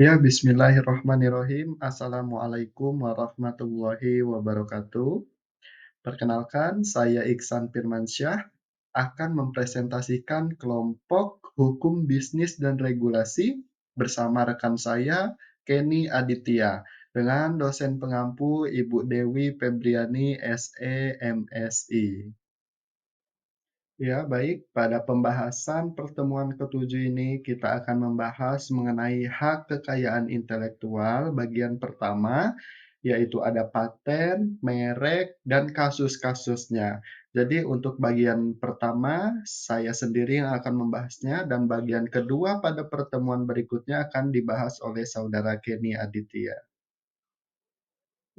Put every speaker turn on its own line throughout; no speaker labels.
Ya, bismillahirrahmanirrahim. Assalamualaikum warahmatullahi wabarakatuh. Perkenalkan, saya Iksan Firmansyah akan mempresentasikan kelompok hukum bisnis dan regulasi bersama rekan saya, Kenny Aditya, dengan dosen pengampu Ibu Dewi Febriani, SE, MSI. Ya, baik. Pada pembahasan pertemuan ketujuh ini, kita akan membahas mengenai hak kekayaan intelektual bagian pertama, yaitu ada paten, merek, dan kasus-kasusnya. Jadi untuk bagian pertama, saya sendiri yang akan membahasnya, dan bagian kedua pada pertemuan berikutnya akan dibahas oleh saudara Kenny Aditya.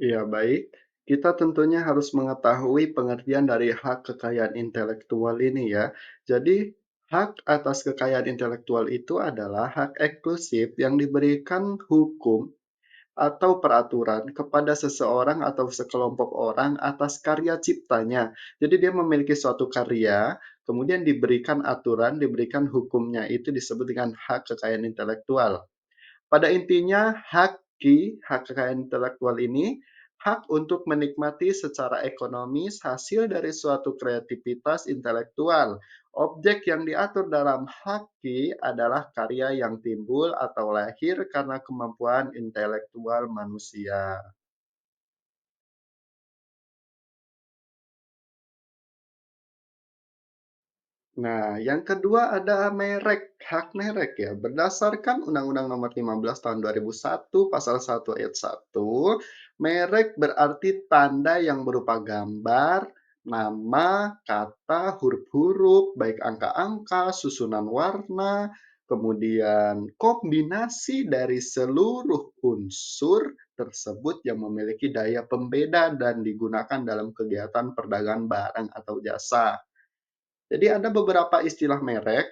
Iya, baik. Kita tentunya harus mengetahui pengertian dari hak kekayaan intelektual ini ya. Jadi, hak atas kekayaan intelektual itu adalah hak eksklusif yang diberikan hukum atau peraturan kepada seseorang atau sekelompok orang atas karya ciptanya. Jadi dia memiliki suatu karya, kemudian diberikan aturan, diberikan hukumnya, itu disebut dengan hak kekayaan intelektual. Pada intinya, hak kekayaan intelektual ini hak untuk menikmati secara ekonomis hasil dari suatu kreativitas intelektual. Objek yang diatur dalam haki adalah karya yang timbul atau lahir karena kemampuan intelektual manusia. Nah, yang kedua ada merek, hak merek ya. Berdasarkan Undang-Undang Nomor 15 Tahun 2001 Pasal 1 Ayat 1, merek berarti tanda yang berupa gambar, nama, kata, huruf-huruf, baik angka-angka, susunan warna, kemudian kombinasi dari seluruh unsur tersebut yang memiliki daya pembeda dan digunakan dalam kegiatan perdagangan barang atau jasa. Jadi ada beberapa istilah merek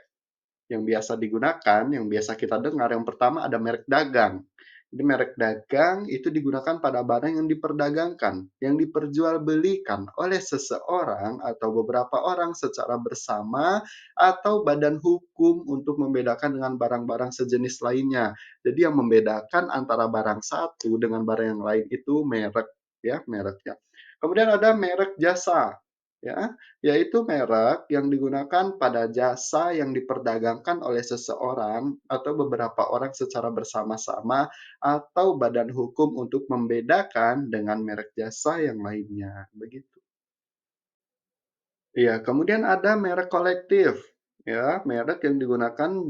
yang biasa digunakan, yang biasa kita dengar. Yang pertama ada merek dagang. Jadi merek dagang itu digunakan pada barang yang diperdagangkan, yang diperjualbelikan oleh seseorang atau beberapa orang secara bersama atau badan hukum untuk membedakan dengan barang-barang sejenis lainnya. Jadi yang membedakan antara barang satu dengan barang yang lain itu merek ya, mereknya. Kemudian ada merek jasa ya, yaitu merek yang digunakan pada jasa yang diperdagangkan oleh seseorang atau beberapa orang secara bersama-sama atau badan hukum untuk membedakan dengan merek jasa yang lainnya, begitu. Iya, kemudian ada merek kolektif, ya, merek yang digunakan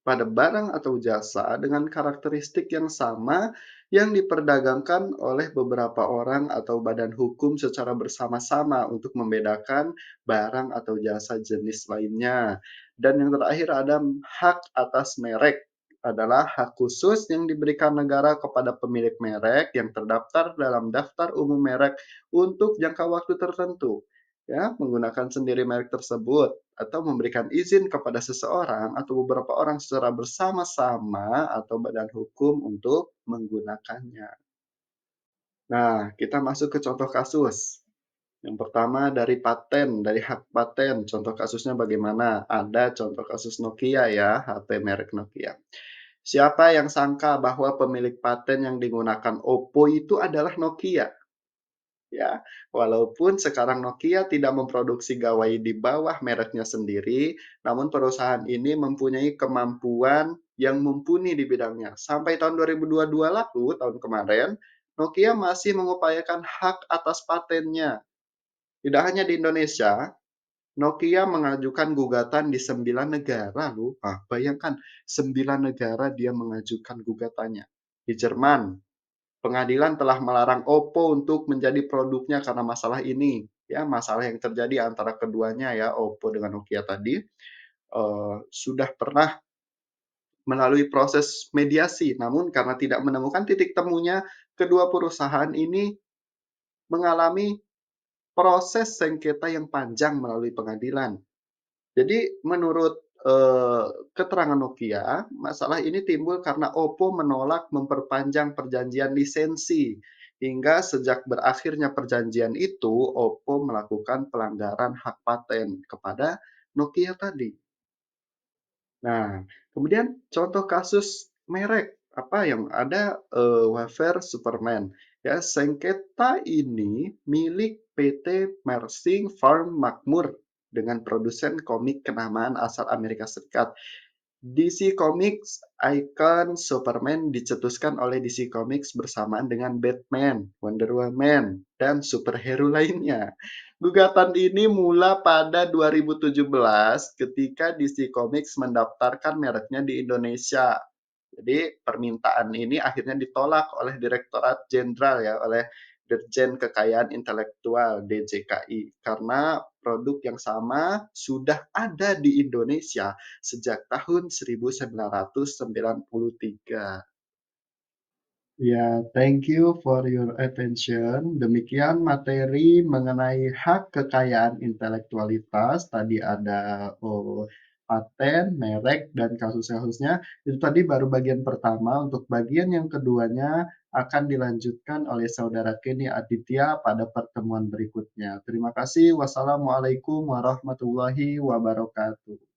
pada barang atau jasa dengan karakteristik yang sama yang diperdagangkan oleh beberapa orang atau badan hukum secara bersama-sama untuk membedakan barang atau jasa jenis lainnya. Dan yang terakhir ada hak atas merek adalah hak khusus yang diberikan negara kepada pemilik merek yang terdaftar dalam daftar umum merek untuk jangka waktu tertentu ya, menggunakan sendiri merek tersebut atau memberikan izin kepada seseorang atau beberapa orang secara bersama-sama atau badan hukum untuk menggunakannya. Nah, kita masuk ke contoh kasus. Yang pertama dari paten, dari hak paten. Contoh kasusnya bagaimana? Ada contoh kasus Nokia ya, HP merek Nokia. Siapa yang sangka bahwa pemilik paten yang digunakan Oppo itu adalah Nokia? Ya, walaupun sekarang Nokia tidak memproduksi gawai di bawah mereknya sendiri, namun perusahaan ini mempunyai kemampuan yang mumpuni di bidangnya. Sampai tahun 2022 lalu, tahun kemarin, Nokia masih mengupayakan hak atas patennya. Tidak hanya di Indonesia, Nokia mengajukan gugatan di 9 negara loh. Bayangkan 9 negara dia mengajukan gugatannya. Di Jerman, pengadilan telah melarang Oppo untuk menjadi produknya karena masalah ini. Ya, masalah yang terjadi antara keduanya ya, Oppo dengan Nokia tadi, sudah pernah melalui proses mediasi. Namun karena tidak menemukan titik temunya, kedua perusahaan ini mengalami proses sengketa yang panjang melalui pengadilan. Jadi menurut, keterangan Nokia, masalah ini timbul karena Oppo menolak memperpanjang perjanjian lisensi, hingga sejak berakhirnya perjanjian itu, Oppo melakukan pelanggaran hak paten kepada Nokia tadi. Nah, kemudian contoh kasus merek. apa yang ada, wafer Superman. Ya, sengketa ini milik PT Mersing Farm Makmur dengan produsen komik kenamaan asal Amerika Serikat. DC Comics ikon Superman dicetuskan oleh DC Comics bersamaan dengan Batman, Wonder Woman, dan superhero lainnya. Gugatan ini mula pada 2017 ketika DC Comics mendaftarkan mereknya di Indonesia. Jadi permintaan ini akhirnya ditolak oleh Direktorat Jenderal ya, oleh Dirjen Kekayaan Intelektual (DJKI) karena produk yang sama sudah ada di Indonesia sejak tahun 1993. Ya, thank you for your attention. Demikian materi mengenai hak kekayaan intelektualitas. Tadi ada paten, merek, dan kasus-kasusnya. Itu tadi baru bagian pertama. Untuk bagian yang keduanya akan dilanjutkan oleh saudara Kenny Aditya pada pertemuan berikutnya. Terima kasih. Wassalamualaikum warahmatullahi wabarakatuh.